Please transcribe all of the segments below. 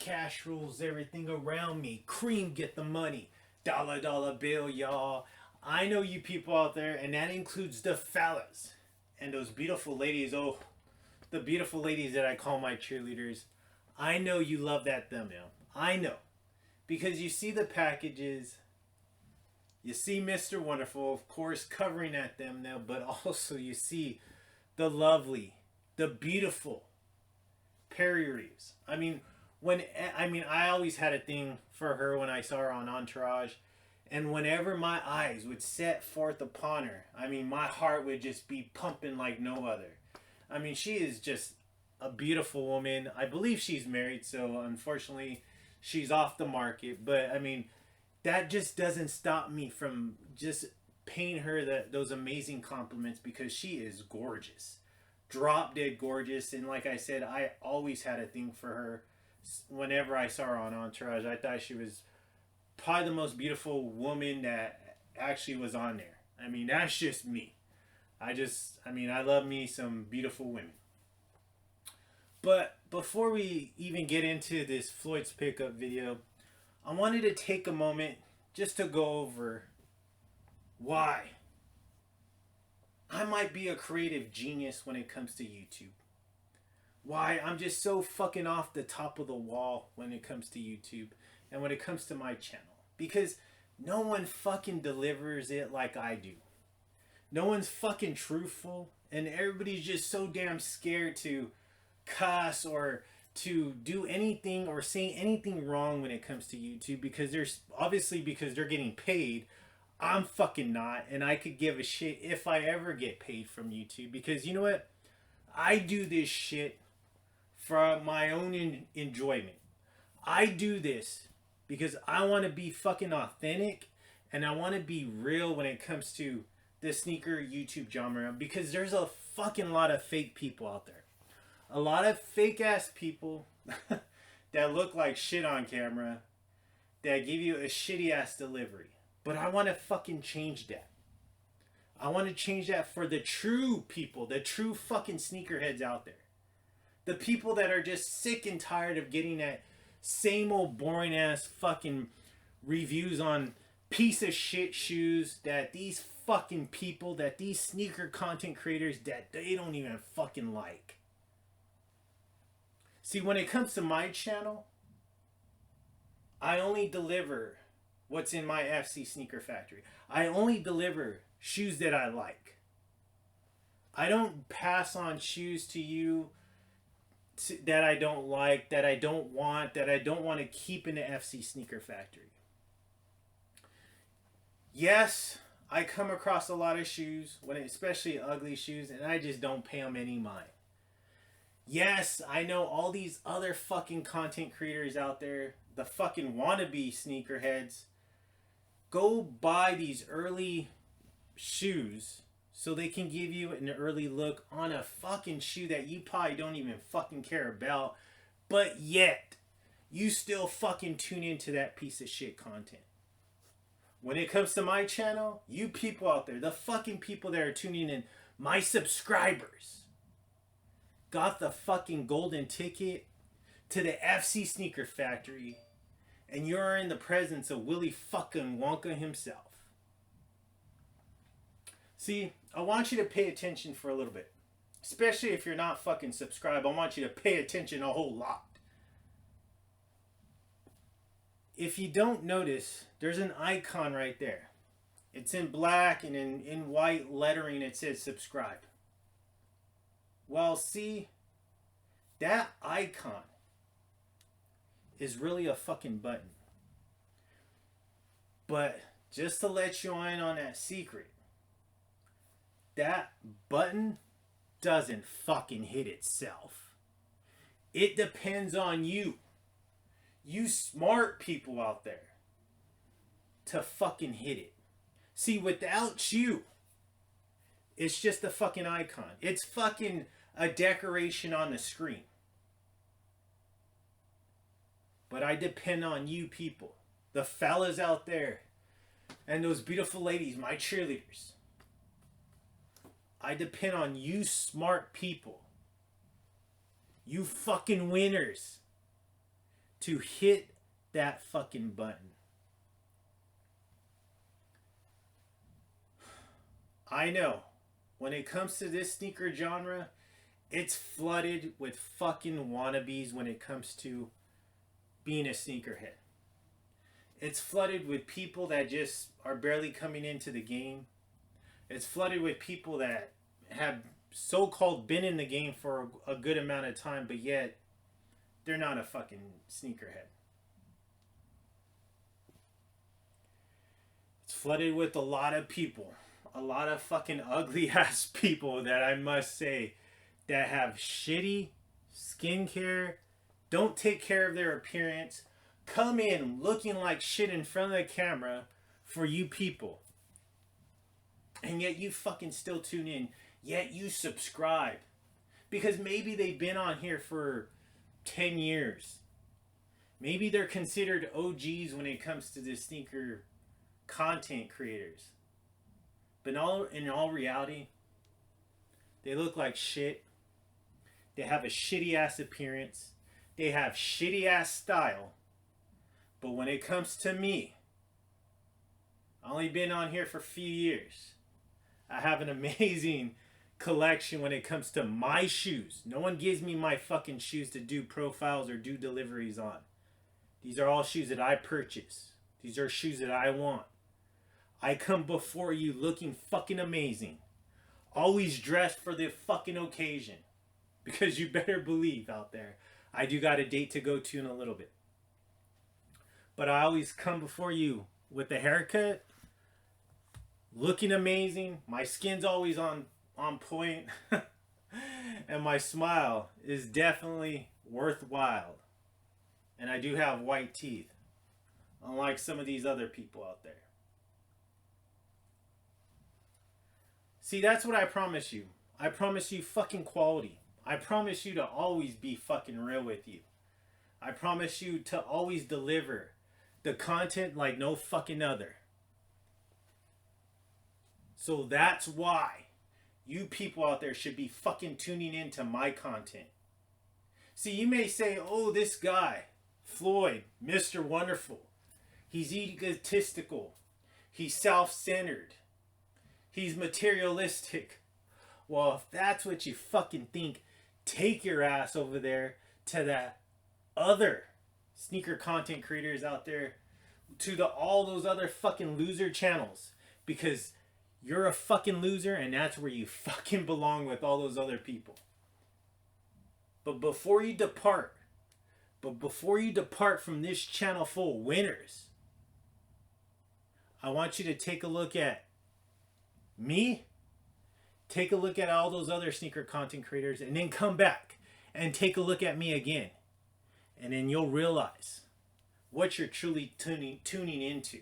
cash rules everything around me. Cream get the money. Dollar dollar bill, y'all. I know you people out there, and that includes the fellas and those beautiful ladies. Oh, the beautiful ladies that I call my cheerleaders. I know you love that thumbnail. I know. Because you see the packages, you see Mr. Wonderful, of course, covering that thumbnail, but also you see the lovely, the beautiful Perry Reeves. I always had a thing for her when I saw her on Entourage. And whenever my eyes would set forth upon her, my heart would just be pumping like no other. She is just a beautiful woman. I believe she's married, so unfortunately she's off the market. But that just doesn't stop me from just paying her those amazing compliments, because she is gorgeous. Drop dead gorgeous. And like I said, I always had a thing for her. Whenever I saw her on Entourage, I thought she was probably the most beautiful woman that actually was on there. That's just me. I love me some beautiful women. But before we even get into this Floyd's pickup video, I wanted to take a moment just to go over why I might be a creative genius when it comes to YouTube. Why I'm just so fucking off the top of the wall when it comes to YouTube and when it comes to my channel. Because no one fucking delivers it like I do. No one's fucking truthful, and everybody's just so damn scared to cuss or to do anything or say anything wrong when it comes to YouTube, because they're getting paid. I'm fucking not, and I could give a shit if I ever get paid from YouTube, because you know what? I do this shit for my own enjoyment. I do this because I want to be fucking authentic, and I want to be real when it comes to the sneaker YouTube genre, because there's a fucking lot of fake people out there. A lot of fake ass people that look like shit on camera, that give you a shitty ass delivery. But I want to fucking change that. I want to change that for the true people, the true fucking sneakerheads out there. The people that are just sick and tired of getting that same old boring ass fucking reviews on piece of shit shoes that these fucking people, that these sneaker content creators, that they don't even fucking like. See, when it comes to my channel, I only deliver what's in my FC Sneaker Factory. I only deliver shoes that I like. I don't pass on shoes to you that I don't like, that I don't want to keep in the FC Sneaker Factory. Yes, I come across a lot of shoes, especially ugly shoes, and I just don't pay them any mind. Yes, I know all these other fucking content creators out there, the fucking wannabe sneakerheads, go buy these early shoes so they can give you an early look on a fucking shoe that you probably don't even fucking care about, but yet you still fucking tune into that piece of shit content. When it comes to my channel, you people out there, the fucking people that are tuning in, my subscribers, got the fucking golden ticket to the FC Sneaker Factory, and you're in the presence of Willy fucking Wonka himself. See, I want you to pay attention for a little bit. Especially if you're not fucking subscribed, I want you to pay attention a whole lot. If you don't notice, there's an icon right there. It's in black, and in white lettering it says subscribe. Well, see, that icon is really a fucking button. But just to let you in on that secret, that button doesn't fucking hit itself. It depends on you. You smart people out there to fucking hit it. See, without you, it's just a fucking icon. It's fucking a decoration on the screen. But I depend on you people, the fellas out there, and those beautiful ladies, my cheerleaders. I depend on you smart people, you fucking winners, to hit that fucking button. I know, when it comes to this sneaker genre, it's flooded with fucking wannabes when it comes to being a sneakerhead. It's flooded with people that just are barely coming into the game. It's flooded with people that have so-called been in the game for a good amount of time, but yet they're not a fucking sneakerhead. It's flooded with a lot of people. A lot of fucking ugly ass people that I must say that have shitty skincare, don't take care of their appearance, come in looking like shit in front of the camera for you people. And yet you fucking still tune in. Yet you subscribe. Because maybe they've been on here for 10 years. Maybe they're considered OGs when it comes to the sneaker content creators. But in all reality, they look like shit. They have a shitty ass appearance. They have shitty ass style. But when it comes to me, I've only been on here for a few years. I have an amazing collection when it comes to my shoes. No one gives me my fucking shoes to do profiles or do deliveries on. These are all shoes that I purchase. These are shoes that I want. I come before you looking fucking amazing. Always dressed for the fucking occasion. Because you better believe out there, I do got a date to go to in a little bit. But I always come before you with a haircut, looking amazing. My skin's always on point. And my smile is definitely worthwhile. And I do have white teeth. Unlike some of these other people out there. See, that's what I promise you. I promise you fucking quality. I promise you to always be fucking real with you. I promise you to always deliver the content like no fucking other. So that's why you people out there should be fucking tuning into my content. See, you may say, oh, this guy, Floyd, Mr. Wonderful, he's egotistical. He's self-centered. He's materialistic. Well, if that's what you fucking think, take your ass over there to that other sneaker content creators out there, to all those other fucking loser channels, because you're a fucking loser and that's where you fucking belong with all those other people. But before you depart from this channel full of winners, I want you to take a look at me, take a look at all those other sneaker content creators, and then come back and take a look at me again. And then you'll realize what you're truly tuning into.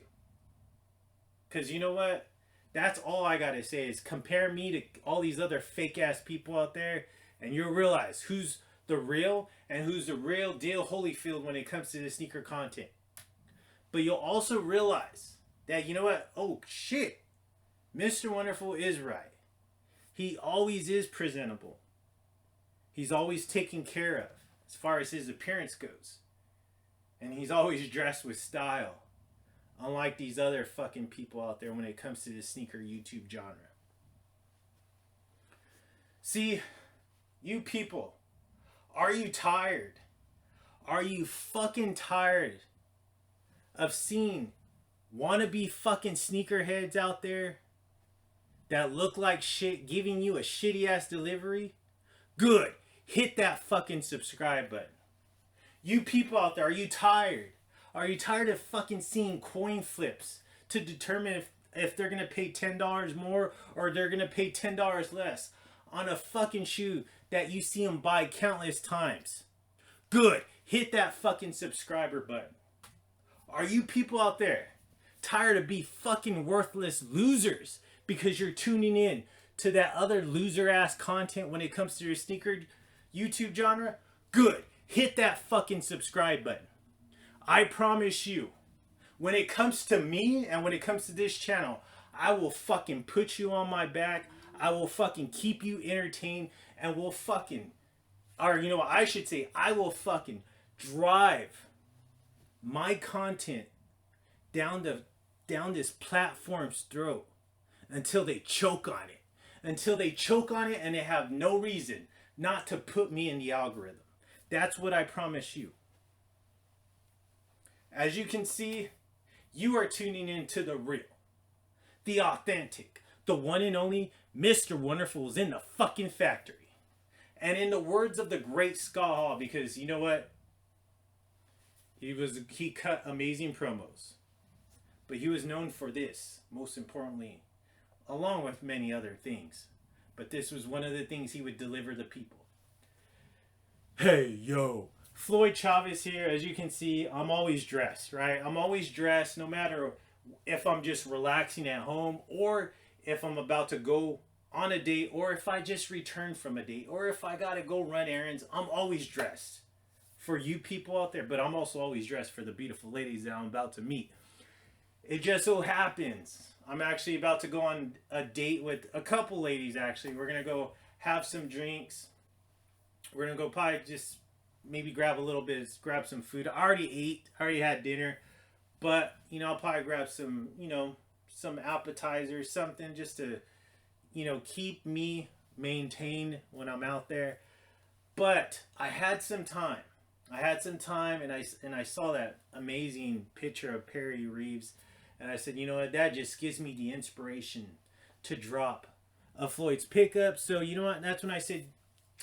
Because you know what? That's all I gotta say is compare me to all these other fake ass people out there, and you'll realize who's the real and who's the real deal Holyfield when it comes to the sneaker content. But you'll also realize that, you know what? Oh shit, Mr. Wonderful is right. He always is presentable. He's always taken care of as far as his appearance goes. And he's always dressed with style. Unlike these other fucking people out there when it comes to the sneaker YouTube genre. See, you people, are you tired? Are you fucking tired of seeing wannabe fucking sneakerheads out there that look like shit giving you a shitty ass delivery? Good. Hit that fucking subscribe button. You people out there, are you tired? Are you tired of fucking seeing coin flips to determine if they're going to pay $10 more or they're going to pay $10 less on a fucking shoe that you see them buy countless times? Good. Hit that fucking subscriber button. Are you people out there tired of being fucking worthless losers because you're tuning in to that other loser ass content when it comes to your sneaker YouTube genre? Good. Hit that fucking subscribe button. I promise you, when it comes to me and when it comes to this channel, I will fucking put you on my back. I will fucking keep you entertained, and will fucking, or you know what I should say, I will fucking drive my content down this platform's throat until they choke on it. Until they choke on it and they have no reason not to put me in the algorithm. That's what I promise you. As you can see, you are tuning into the real, the authentic, the one and only Mr. Wonderful is in the fucking factory. And in the words of the great Ska Hall, because you know what? He cut amazing promos. But he was known for this, most importantly, along with many other things. But this was one of the things he would deliver the people. Hey, yo. Floyd CHAVEZ here. As you can see, I'm always dressed, right? I'm always dressed no matter if I'm just relaxing at home or if I'm about to go on a date or if I just returned from a date or if I got to go run errands. I'm always dressed for you people out there, but I'm also always dressed for the beautiful ladies that I'm about to meet. It just so happens I'm actually about to go on a date with a couple ladies, actually. We're going to go have some drinks. We're going to go probably just maybe grab a little bit, grab some food. I already ate. I already had dinner. But, you know, I'll probably grab some, you know, some appetizers, something just to, you know, keep me maintained when I'm out there. But I had some time. And I saw that amazing picture of Perry Reeves. And I said, you know what, that just gives me the inspiration to drop a Floyd's pickup. So, you know what, that's when I said,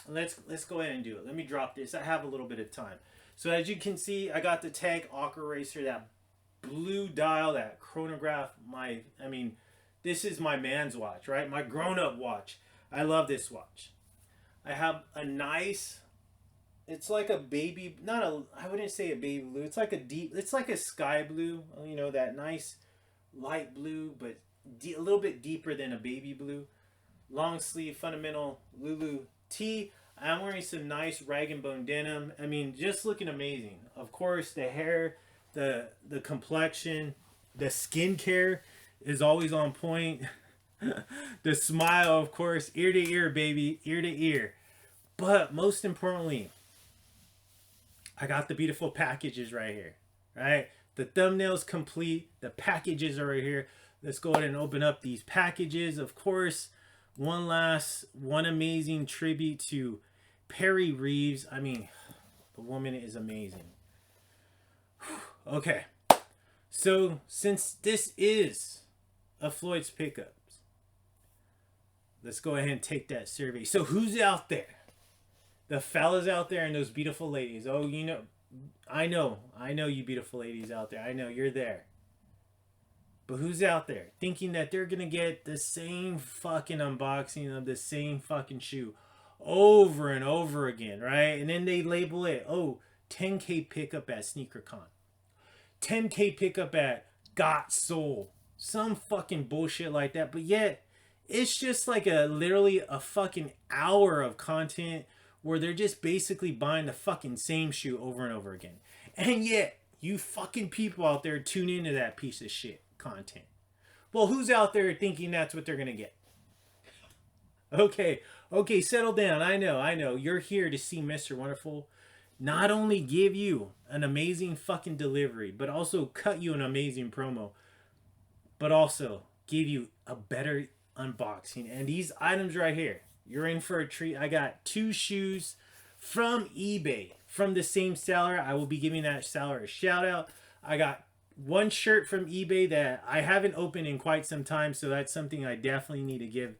let's go ahead and do it. Let me drop this. I have a little bit of time. So as you can see, I got the Tag Aqua Racer, that blue dial, that chronograph. This is my man's watch, right? My grown-up watch. I love this watch. I have a nice, it's like a baby, I wouldn't say a baby blue. It's like it's like a sky blue, you know, that nice light blue, but a little bit deeper than a baby blue. Long sleeve, fundamental Lulu tee. I'm wearing some nice rag and bone denim. I mean, just looking amazing. Of course, the hair, the complexion, the skincare is always on point. The smile, of course, ear to ear, baby, ear to ear. But most importantly, I got the beautiful packages right here, right? The thumbnail's complete. The packages are right here. Let's go ahead and open up these packages. Of course, one amazing tribute to Perry Reeves. I mean, the woman is amazing. Okay. So, since this is a Floyd's Pickups, let's go ahead and take that survey. So, who's out there? The fellas out there and those beautiful ladies. Oh, you know, I know you beautiful ladies out there. I know you're there. But who's out there thinking that they're going to get the same fucking unboxing of the same fucking shoe over and over again, right? And then they label it, oh, 10K pickup at SneakerCon. 10K pickup at Got Soul. Some fucking bullshit like that. But yet, it's just like literally a fucking hour of content where they're just basically buying the fucking same shoe over and over again. And yet, you fucking people out there tune into that piece of shit content. Well, who's out there thinking that's what they're gonna get? Okay, settle down. I know. You're here to see Mr. Wonderful not only give you an amazing fucking delivery, but also cut you an amazing promo, but also give you a better unboxing. And these items right here, you're in for a treat. I got 2 shoes from eBay from the same seller. I will be giving that seller a shout out. I got 1 shirt from eBay that I haven't opened in quite some time, so that's something I definitely need to give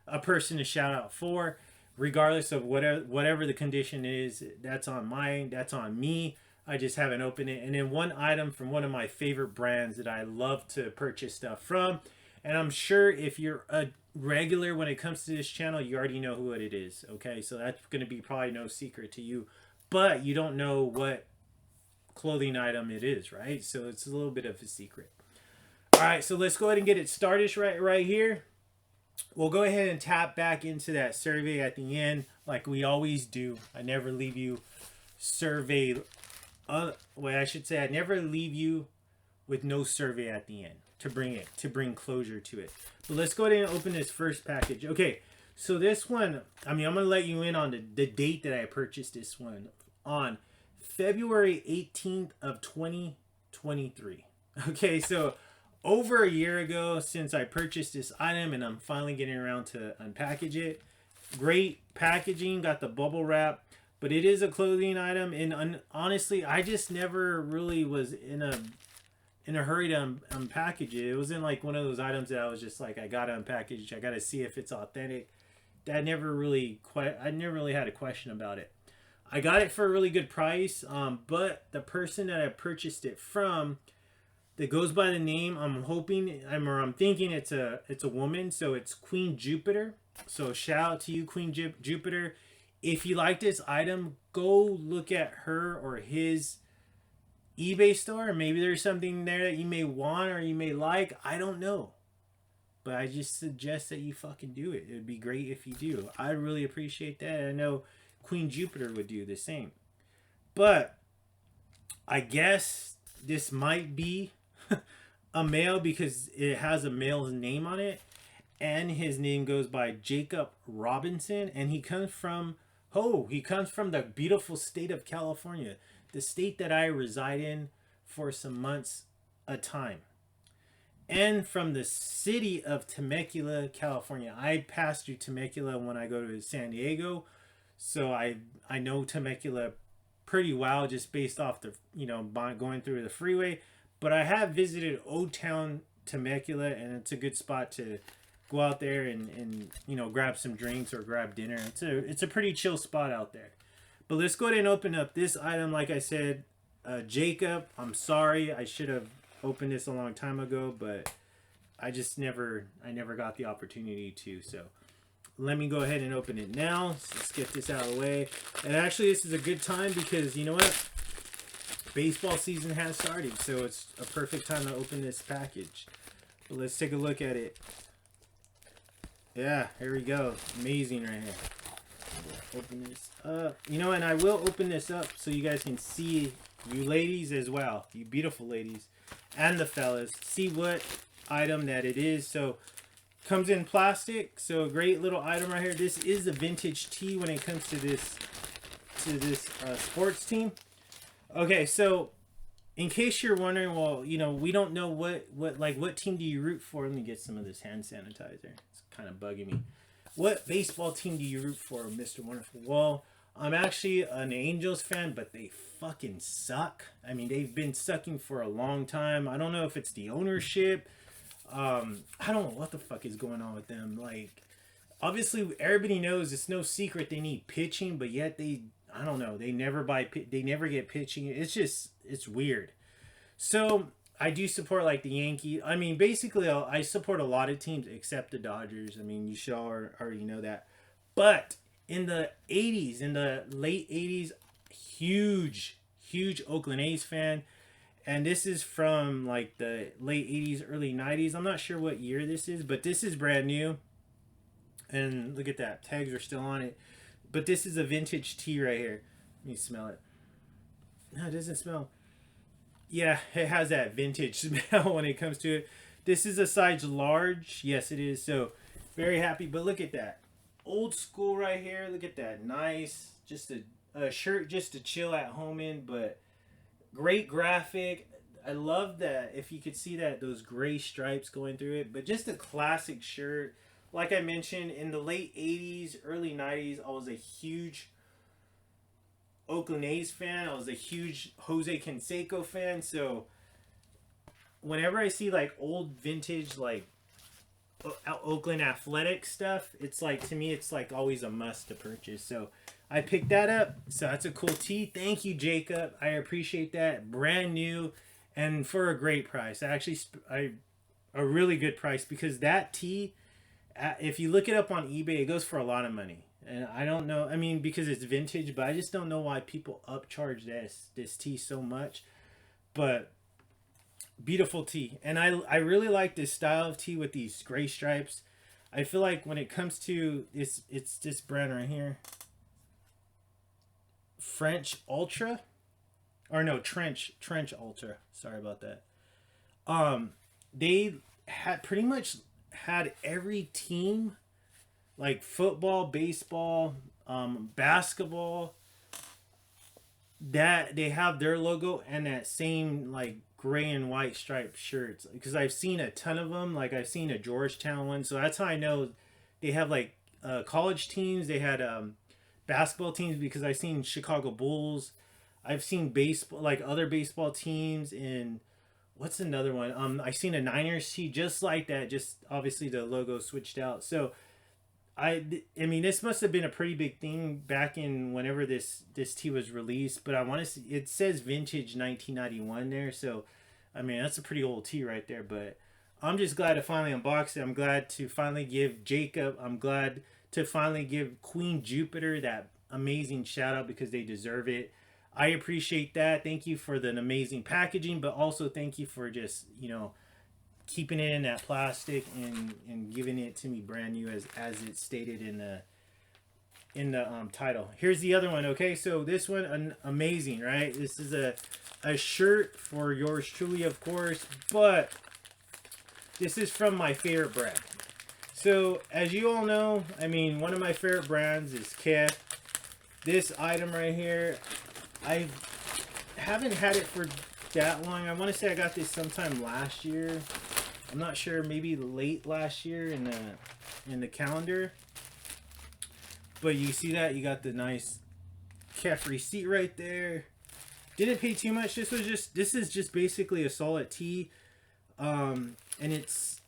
a person a shout out for, regardless of whatever the condition is. That's on me. I just haven't opened it. And then 1 item from one of my favorite brands that I love to purchase stuff from. And I'm sure if you're a regular when it comes to this channel, you already know who it is. Okay, so that's going to be probably no secret to you. But you don't know what clothing item it is, right? So it's a little bit of a secret. All right, so let's go ahead and get it started right here. We'll go ahead and tap back into that survey at the end like we always do. I never leave you I never leave you with no survey at the end to bring closure to it. But let's go ahead and open this first package. Okay, so this one, I'm going to let you in on the date that I purchased this one on February 18th of 2020. 2023. Okay, so over a year ago since I purchased this item, and I'm finally getting around to unpackage it. Great packaging, got the bubble wrap, but it is a clothing item, and honestly, I just never really was in a hurry to unpackage it. It wasn't like one of those items that I was just like, I gotta unpackage, I gotta see if it's authentic. I never really had a question about it. I got it for a really good price, but the person that I purchased it from, that goes by the name, I'm thinking it's a woman, so it's Queen Jupiter. So shout out to you, Queen Jupiter. If you like this item, go look at her or his eBay store. Maybe there's something there that you may want or you may like. I don't know. But I just suggest that you fucking do it. It would be great if you do. I'd really appreciate that. I know Queen Jupiter would do the same. But I guess this might be a male because it has a male's name on it. And his name goes by Jacob Robinson. And he comes from the beautiful state of California. The state that I reside in for some months a time. And from the city of Temecula, California. I pass through Temecula when I go to San Diego. So I know Temecula pretty well just based off the, going through the freeway. But I have visited Old Town Temecula, and it's a good spot to go out there and grab some drinks or grab dinner. It's a pretty chill spot out there. But let's go ahead and open up this item. Like I said, Jacob, I'm sorry. I should have opened this a long time ago, but I never got the opportunity to. So let me go ahead and open it now. So let's get this out of the way. And actually, this is a good time because you know what? Baseball season has started, so it's a perfect time to open this package. But let's take a look at it. Yeah, here we go. Amazing right here. Open this up. And I will open this up so you guys can see, you ladies as well, you beautiful ladies, and the fellas, see what item that it is. So, comes in plastic. So, a great little item right here. This is a vintage tee when it comes to this sports team. Okay, so in case you're wondering, well, we don't know what team do you root for? Let me get some of this hand sanitizer. It's kind of bugging me. What baseball team do you root for, Mr. Wonderful? Well, I'm actually an Angels fan, but they fucking suck. I mean, they've been sucking for a long time. I don't know if it's the ownership. I don't know what the fuck is going on with them. Like, obviously, everybody knows it's no secret they need pitching, but yet I don't know. They never get pitching. It's weird. So I do support like the Yankees. I mean, basically, I support a lot of teams except the Dodgers. I mean, you should already know that. But in the 80s, in the late 80s, huge Oakland A's fan. And this is from like the late 80s, early 90s. I'm not sure what year this is, but this is brand new. And look at that. Tags are still on it. But this is a vintage tee right here. Let me smell it. No, it doesn't smell. Yeah, it has that vintage smell when it comes to it. This is a size large. Yes, it is. So, very happy. But look at that. Old school right here. Look at that. Nice. Just a shirt just to chill at home in. But great graphic. I love that. If you could see that, those gray stripes going through it. But just a classic shirt. Like I mentioned, in the late 80s, early 90s, I was a huge Oakland A's fan. I was a huge Jose Canseco fan. So whenever I see like old vintage like Oakland athletic stuff, it's like, to me, it's like always a must to purchase. So I picked that up. So that's a cool tee. Thank you, Jacob. I appreciate that. Brand new and for a great price. Actually, a really good price, because that tee, if you look it up on eBay, it goes for a lot of money. And I don't know, I mean, because it's vintage, but I just don't know why people upcharge this tee so much. But beautiful tee. And I really like this style of tee with these gray stripes. I feel like when it comes to this, it's this brand right here, French Ultra, or no, Trench Ultra. Sorry about that. They had pretty much had every team, like football, baseball, basketball, that they have their logo and that same like gray and white striped shirts, because I've seen a ton of them. Like I've seen a Georgetown one, so that's how I know they have like college teams. They had basketball teams, because I've seen Chicago Bulls. I've seen baseball, like other baseball teams, and what's another one? I seen a Niners tee just like that. Just obviously the logo switched out. So I mean, this must have been a pretty big thing back in whenever this tee was released. But I want to see, it says vintage 1991 there. So I mean, that's a pretty old tee right there. But I'm just glad to finally unbox it. I'm glad to finally give Jacob, I'm glad to finally give Queen Jupiter that amazing shout out, because they deserve it. I appreciate that. Thank you for the amazing packaging, but also thank you for just, you know, keeping it in that plastic and giving it to me brand new, as it's stated in the title. Here's the other one. Okay, so this one, amazing, right? This is a shirt for yours truly, of course, but this is from my favorite brand. So as you all know, I mean, one of my favorite brands is Kith. This item right here, I haven't had it for that long. I want to say I got this sometime last year. I'm not sure, maybe late last year in the calendar. But you see that you got the nice Kith receipt right there. Didn't pay too much. This is just basically a solid tee, and it's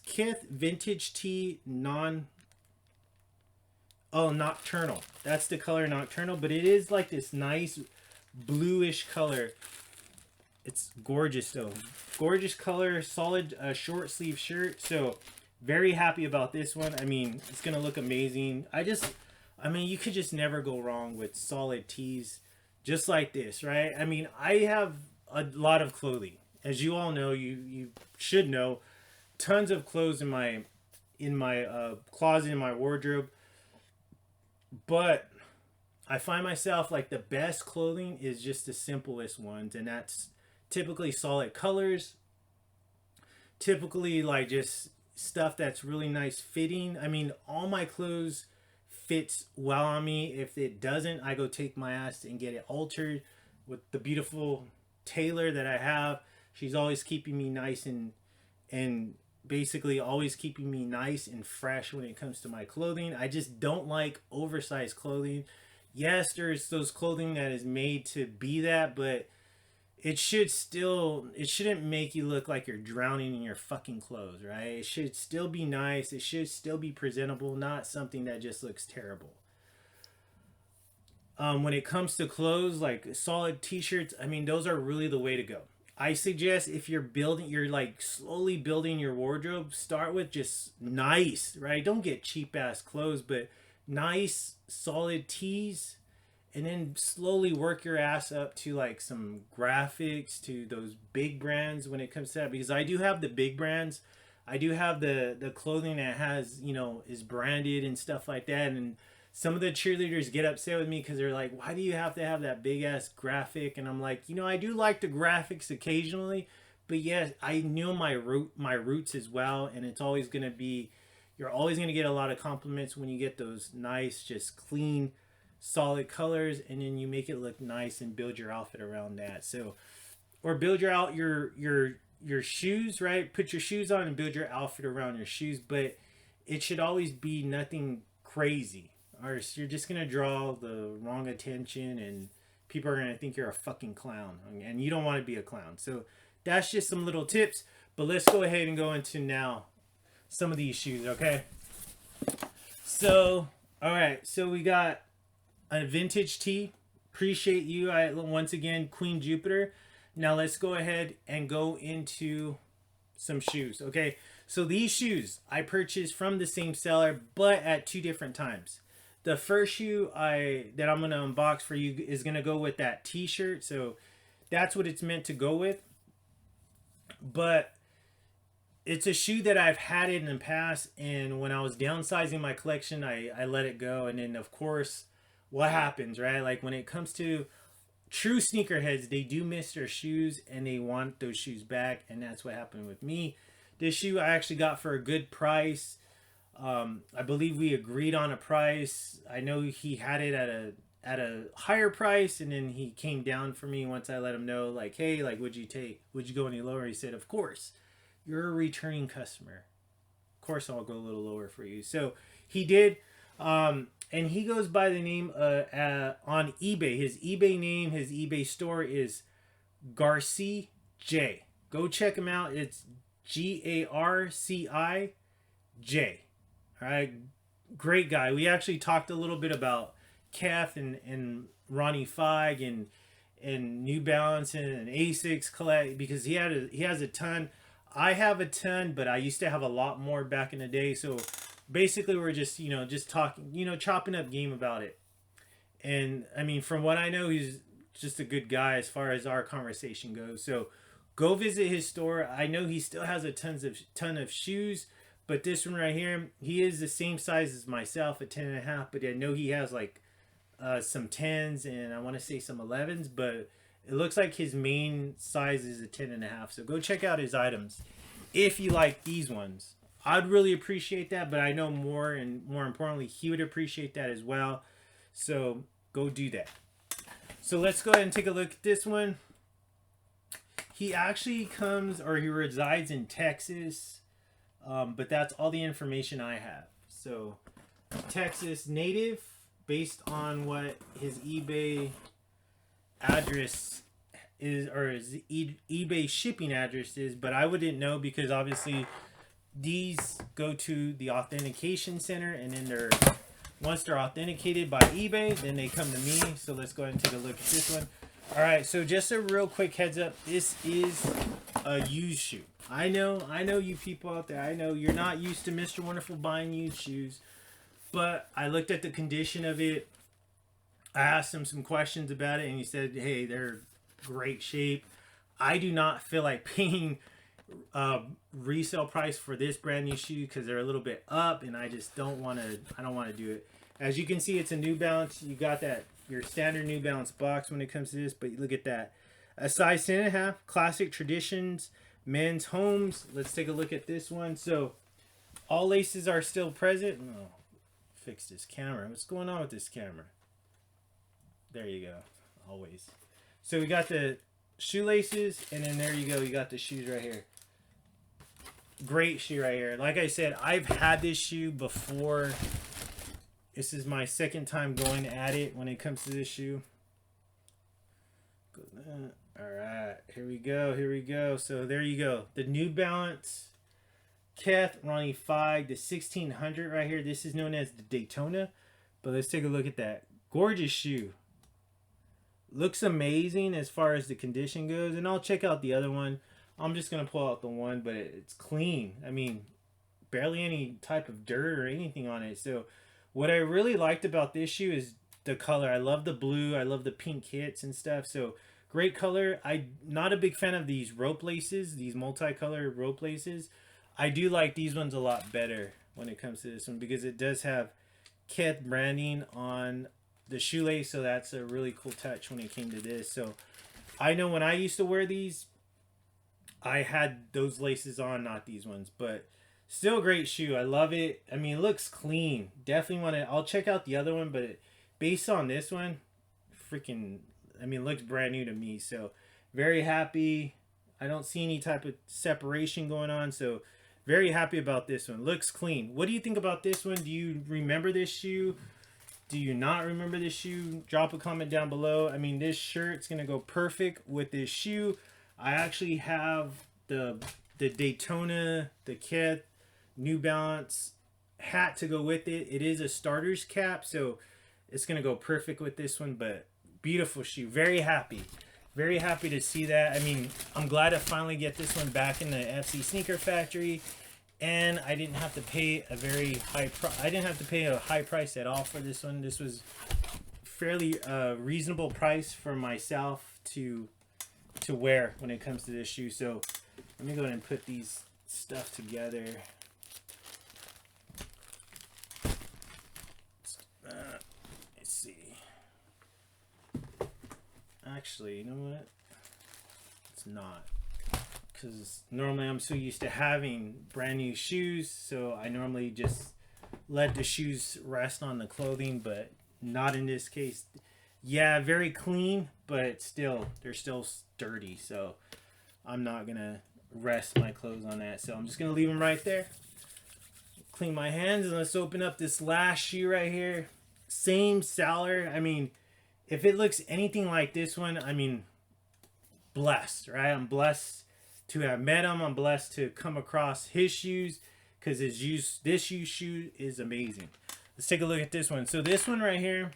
Kith vintage tee nocturnal. That's the color, nocturnal, but it is like this nice bluish color. It's gorgeous though. Gorgeous color, solid short sleeve shirt. So very happy about this one. I mean, it's gonna look amazing. I mean, you could just never go wrong with solid tees just like this, right? I mean, I have a lot of clothing. As you all know, you should know, tons of clothes in my closet, in my wardrobe. But I find myself like the best clothing is just the simplest ones, and that's typically solid colors, typically like just stuff that's really nice fitting. I mean, all my clothes fits well on me. If it doesn't, I go take my ass and get it altered with the beautiful tailor that I have. She's always keeping me nice and basically always keeping me nice and fresh when it comes to my clothing. I just don't like oversized clothing. Yes, there's those clothing that is made to be that, but it shouldn't make you look like you're drowning in your fucking clothes, right? It should still be nice. It should still be presentable, not something that just looks terrible. When it comes to clothes, like solid t-shirts, I mean, those are really the way to go. I suggest if you're like slowly building your wardrobe, start with just nice, right? Don't get cheap ass clothes, but nice solid tees, and then slowly work your ass up to like some graphics, to those big brands when it comes to that, because I do have the big brands. I do have the clothing that has, you know, is branded and stuff like that, and some of the cheerleaders get upset with me because they're like, why do you have to have that big ass graphic? And I'm like, you know, I do like the graphics occasionally, but yes, I know my roots as well, and it's always going to be, you're always going to get a lot of compliments when you get those nice, just clean, solid colors, and then you make it look nice and build your outfit around that. So, or build your shoes, right? Put your shoes on and build your outfit around your shoes, but it should always be nothing crazy, or you're just going to draw the wrong attention and people are going to think you're a fucking clown, and you don't want to be a clown. So that's just some little tips, but let's go ahead and go into now some of these shoes, okay? So, all right, so we got a vintage tee. Appreciate you. Once again, Queen Jupiter. Now let's go ahead and go into some shoes, okay? So these shoes I purchased from the same seller, but at two different times. The first shoe that I'm gonna unbox for you is gonna go with that t-shirt, so that's what it's meant to go with. But it's a shoe that I've had it in the past, and when I was downsizing my collection, I let it go. And then of course, what happens, right? Like when it comes to true sneakerheads, they do miss their shoes and they want those shoes back, and that's what happened with me. This shoe I actually got for a good price. I believe we agreed on a price. I know he had it at a higher price, and then he came down for me once I let him know, like, hey, like, would you go any lower? He said, of course, you're a returning customer, of course I'll go a little lower for you. So he did. And he goes by the name on eBay. His eBay name, his eBay store is Garci J. Go check him out. It's GARCIJ. All right, great guy. We actually talked a little bit about Kith and Ronnie Feig and New Balance and Asics collect, because he has a ton. I have a ton, but I used to have a lot more back in the day. So basically we're just talking, chopping up game about it. And I mean, from what I know, he's just a good guy as far as our conversation goes. So go visit his store. I know he still has a ton of shoes, but this one right here, he is the same size as myself at 10.5, but I know he has like some 10s and I want to say some 11s, but it looks like his main size is a 10.5. So go check out his items if you like these ones. I'd really appreciate that, but I know more importantly, he would appreciate that as well. So go do that. So let's go ahead and take a look at this one. He actually he resides in Texas, but that's all the information I have. So Texas native, based on what his eBay address is, or his eBay shipping address is, but I wouldn't know because obviously these go to the authentication center, and then once they're authenticated by eBay, then they come to me. So let's go ahead and take a look at this one. All right, so just a real quick heads up, this is a used shoe. I know you people out there, I know you're not used to Mr. Wonderful buying used shoes, but I looked at the condition of it. I asked him some questions about it, and he said, hey, they're great shape. I do not feel like paying resale price for this brand new shoe because they're a little bit up, and I just don't want to do it. As you can see, it's a New Balance. You got that your standard New Balance box when it comes to this, but look at that, a size 10.5, classic traditions, men's homes. Let's take a look at this one. So all laces are still present. Oh, fix this camera. What's going on with this camera? There you go. Always. So we got the shoelaces, and then there you go, you got the shoes right here. Great shoe right here. Like I said, I've had this shoe before. This is my second time going at it when it comes to this shoe. All right, here we go. So there you go, the New Balance Kith Ronnie Feig, the 1600 right here. This is known as the Daytona, but let's take a look at that gorgeous shoe. Looks amazing as far as the condition goes, and I'll check out the other one. I'm just gonna pull out the one, but it's clean. I mean, barely any type of dirt or anything on it. So what I really liked about this shoe is the color. I love the blue. I love the pink hits and stuff. So great color. I'm not a big fan of these rope laces, these multicolored rope laces. I do like these ones a lot better when it comes to this one because it does have Kith branding on the shoelace, so that's a really cool touch when it came to this. So I know when I used to wear these, I had those laces on, not these ones, but still a great shoe. I love it. I mean, it looks clean. Definitely want to, I'll check out the other one, but based on this one, freaking, I mean, it looks brand new to me. So very happy. I don't see any type of separation going on, so very happy about this one. Looks clean. What do you think about this one? Do you remember this shoe? Do you not remember this shoe? Drop a comment down below. I mean, this shirt's gonna go perfect with this shoe. I actually have the Daytona, the Kith, New Balance hat to go with it. It is a starter's cap, so it's gonna go perfect with this one. But beautiful shoe. Very happy to see that. I mean, I'm glad to finally get this one back in the FC Sneaker Factory, and I didn't have to pay a very high I didn't have to pay a high price at all for this one. This was fairly reasonable price for myself to wear when it comes to this shoe. So let me go ahead and put these stuff together. Let's see. Actually, you know what? It's not. Because normally I'm so used to having brand new shoes, so I normally just let the shoes rest on the clothing, but not in this case. Yeah, very clean, but still, they're still sturdy. So I'm not gonna rest my clothes on that. So I'm just gonna leave them right there. Clean my hands, and let's open up this last shoe right here. Same seller. I mean, if it looks anything like this one, I mean, blessed, right? I'm blessed to have met him. I'm blessed to come across his shoes, because this shoe is amazing. Let's take a look at this one. So this one right here,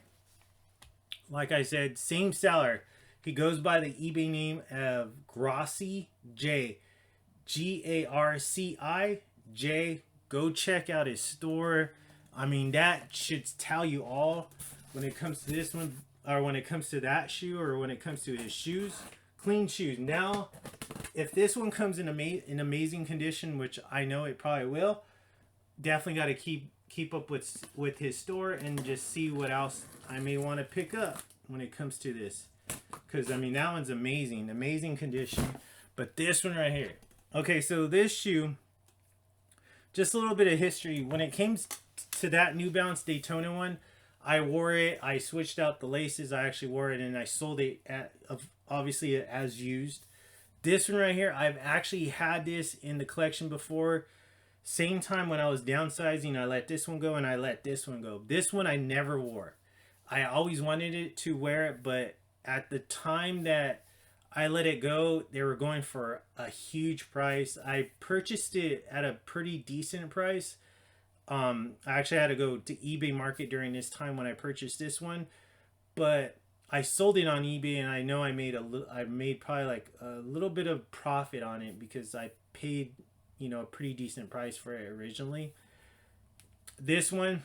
like I said, same seller. He goes by the eBay name of Grossi J. Garcij. Go check out his store. I mean, that should tell you all when it comes to this one, or when it comes to that shoe, or when it comes to his shoes. Clean shoes. Now, if this one comes in amazing condition, which I know it probably will, definitely got to keep up with his store and just see what else I may want to pick up when it comes to this. Because, I mean, that one's amazing condition. But this one right here. Okay, so this shoe, just a little bit of history. When it came to that New Balance Daytona one, I wore it. I switched out the laces. I actually wore it, and I sold it obviously as used. This one right here, I've actually had this in the collection before. Same time when I was downsizing, I let this one go and I let this one go. This one I never wore. I always wanted it to wear it, but at the time that I let it go, they were going for a huge price. I purchased it at a pretty decent price. I actually had to go to eBay market during this time when I purchased this one, but I sold it on eBay, and I know I made probably like a little bit of profit on it because I paid, you know, a pretty decent price for it originally. This one,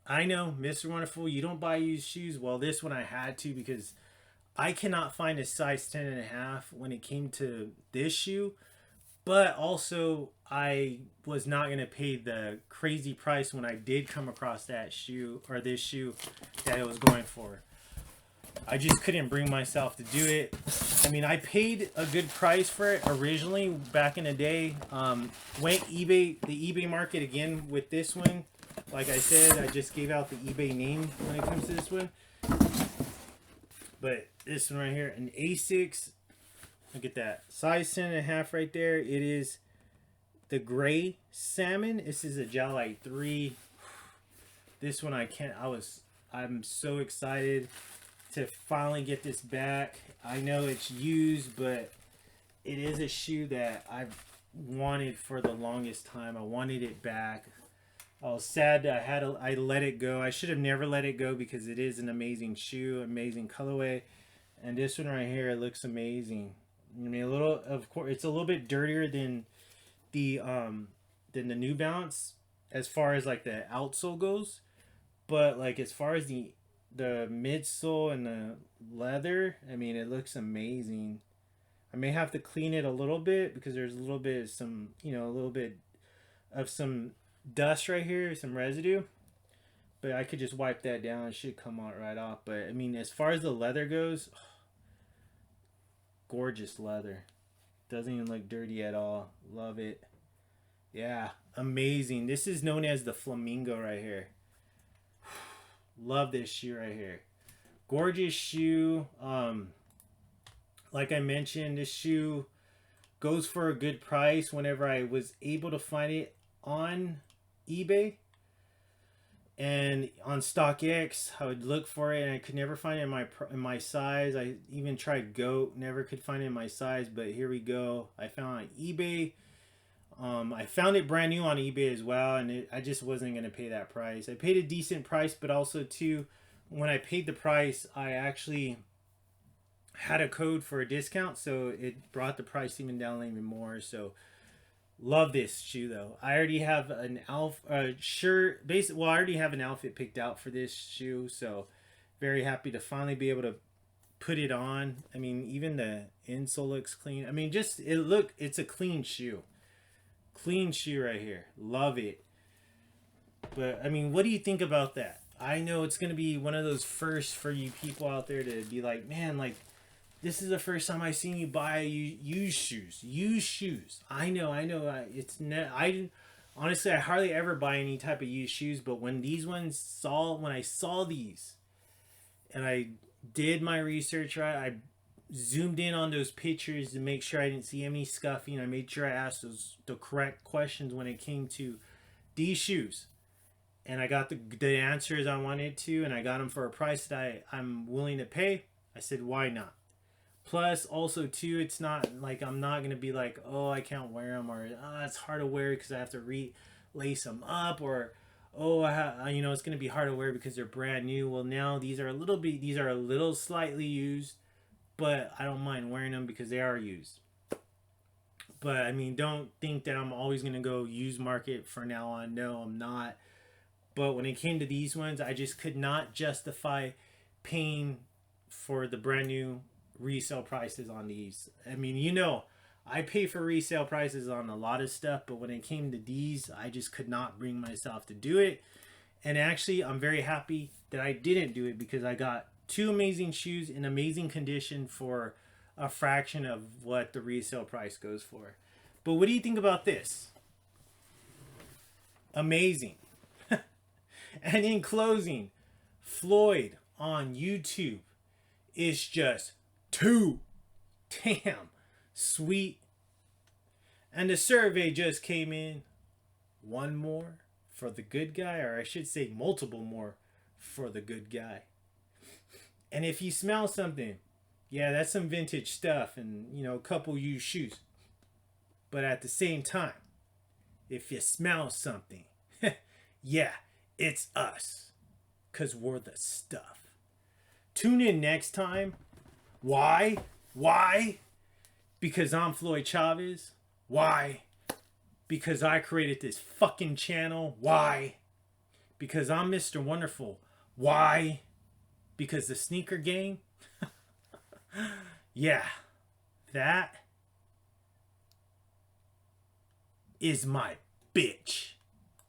I know, Mr. Wonderful, you don't buy used shoes. Well, this one I had to, because I cannot find a size 10.5 when it came to this shoe. But also, I was not going to pay the crazy price when I did come across that shoe, or this shoe, that it was going for. I just couldn't bring myself to do it. I mean, I paid a good price for it originally back in the day. Went the eBay market again with this one. Like I said, I just gave out the eBay name when it comes to this one. But this one right here, an asics. Look at that. Size 10.5 right there. It is the gray salmon. This is a Gelite 3. This one I'm so excited to finally get this back. I know it's used, but it is a shoe that I've wanted for the longest time. I wanted it back. I was sad that I let it go. I should have never let it go, because it is an amazing shoe, amazing colorway. And this one right here, it looks amazing. I mean, of course, it's a little bit dirtier than the New Balance as far as like the outsole goes, but like as far as the midsole and the leather, I mean, it looks amazing. I may have to clean it a little bit because there's a little bit of some, you know, a little bit of some dust right here, some residue, but I could just wipe that down. It should come out right off. But I mean, as far as the leather goes, gorgeous leather. Doesn't even look dirty at all. Love it. Yeah, amazing. This is known as the flamingo right here. Love this shoe right here. Gorgeous shoe. Like I mentioned, this shoe goes for a good price whenever I was able to find it on eBay. And on StockX, I would look for it, and I could never find it in my size. I even tried Goat, never could find it in my size. But here we go. I found it on eBay. I found it brand new on eBay as well, and I just wasn't going to pay that price. I paid a decent price, but also too, when I paid the price, I actually had a code for a discount, so it brought the price even down even more. So love this shoe though. I already have an shirt, I already have an outfit picked out for this shoe, so very happy to finally be able to put it on. I mean, even the insole looks clean. I mean, it's a clean shoe. Clean shoe right here. Love it. But I mean, what do you think about that? I know it's going to be one of those firsts for you people out there to be like, man, like, this is the first time I've seen you buy used shoes. Used shoes. I know. Honestly, I hardly ever buy any type of used shoes, but when I saw these, and I did my research right. I zoomed in on those pictures to make sure I didn't see any scuffing. I made sure I asked the correct questions when it came to these shoes. And I got the answers I wanted to, and I got them for a price that I'm willing to pay. I said, why not? Plus, also, too, it's not like I'm not going to be like, oh, I can't wear them, or it's hard to wear because I have to lace them up, or oh, it's going to be hard to wear because they're brand new. Well, now these are a little slightly used, but I don't mind wearing them because they are used. But I mean, don't think that I'm always going to go used market from now on. No, I'm not. But when it came to these ones, I just could not justify paying for the brand new resale prices on these. I mean, I pay for resale prices on a lot of stuff, but when it came to these, I just could not bring myself to do it. And actually, I'm very happy that I didn't do it because I got two amazing shoes in amazing condition for a fraction of what the resale price goes for. But what do you think about this? Amazing. And in closing, Floyd on YouTube is just too damn sweet. And the survey just came in. One more for the good guy, or I should say multiple more for the good guy. And if you smell something, yeah, that's some vintage stuff and, a couple used shoes. But at the same time, if you smell something, yeah, it's us. 'Cause we're the stuff. Tune in next time. Why? Why? Because I'm Floyd CHAVEZ. Why? Because I created this fucking channel. Why? Because I'm Mr. Wonderful. Why? Because the sneaker game. Yeah, that is my bitch.